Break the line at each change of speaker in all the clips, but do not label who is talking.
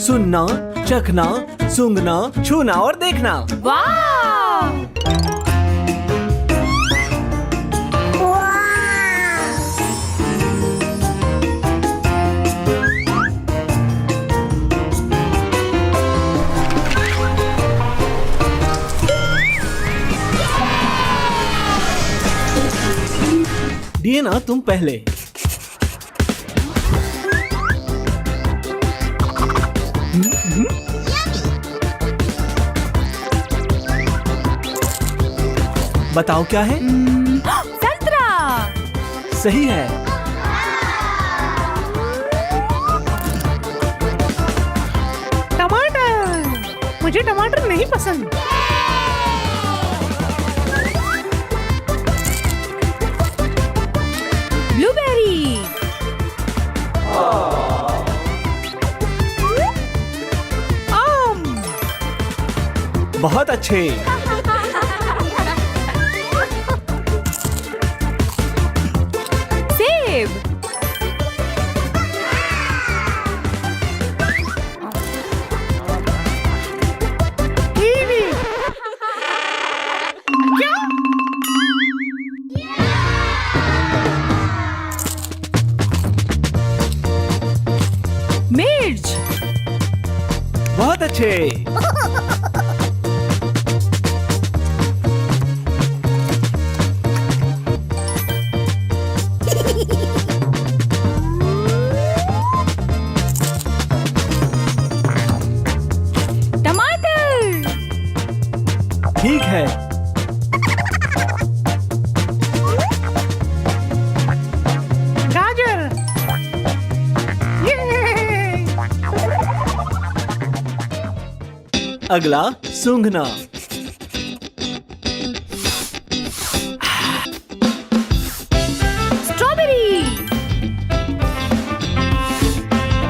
सुनना, चखना, सूंघना, छूना और देखना।
वाव!
डिएना, तुम पहले। बताओ क्या है?
संतरा।
सही है।
टमाटर। मुझे टमाटर नहीं पसंद।
ब्लूबेरी।
आम।
बहुत अच्छे।
सेब।
कीवी। क्या?
मिर्च।
बहुत अच्छे।
टमाटर।
ठीक है।
गाजर। ये।
अगला सूंघना।
स्ट्रॉबेरी।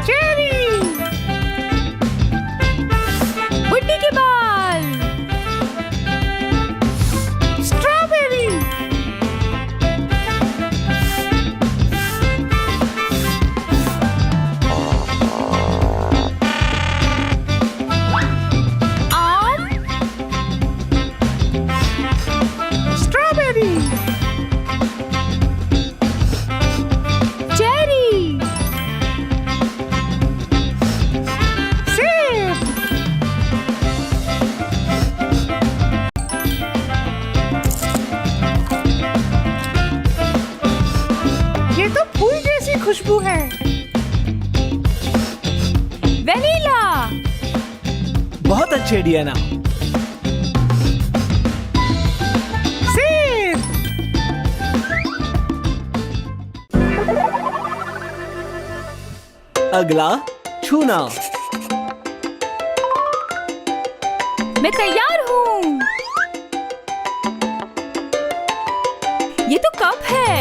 चेरी।
बुड्ढी के बाल।
स्ट्रॉबेरी।
आम।
स्ट्रॉबेरी।
चेरी।
सेब। ये तो फूल जैसी खुशबू है।
वेनिला।
बहुत अच्छे डिएना।
सेब।
अगला छूना।
मैं तैयार हूँ। ये तो कप है।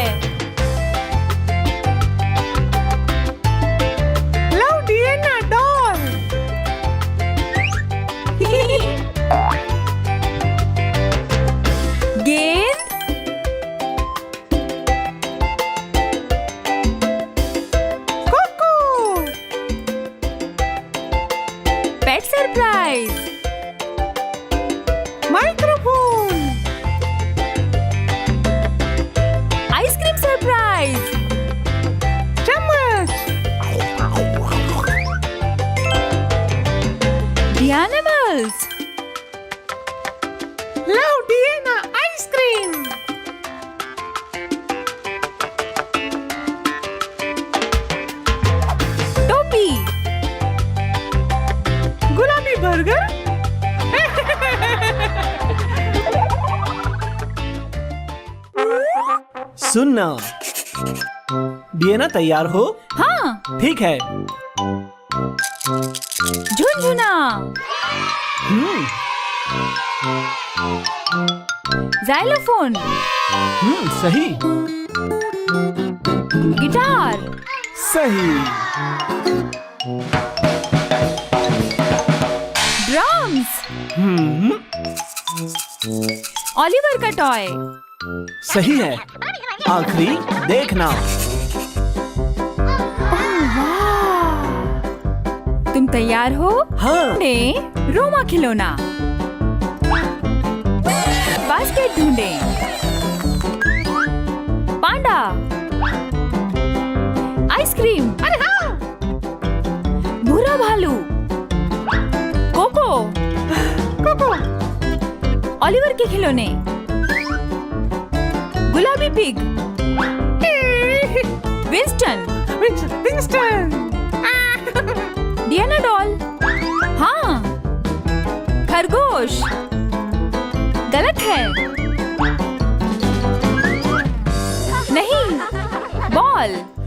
Love Diana doll.
गेंद।
Coco.
Pet surprise.
Microphone.
Ice cream surprise.
चम्मच।
The animals।
Love Diana ice cream.
टोपी।
गुलाबी बर्गर।
सुनना। डिएना, तैयार हो?
हाँ।
ठीक है।
झुनझुना। जाइलोफोन।
सही।
गिटार।
सही।
ड्रम्स। ओलिवर का टॉय।
सही है। आखिरी देखना।
तुम तैयार हो?
हाँ।
ने रोमा खिलौना। बास्केट ढूंढे। पांडा। आइसक्रीम।
अरे हाँ,
भूरा भालू। कोको।
कोको,
ओलिवर के खिलौने। गुलाबी pig. Winston.
Winston,
Diana doll. हाँ। खरगोश। गलत है। नहीं, बॉल।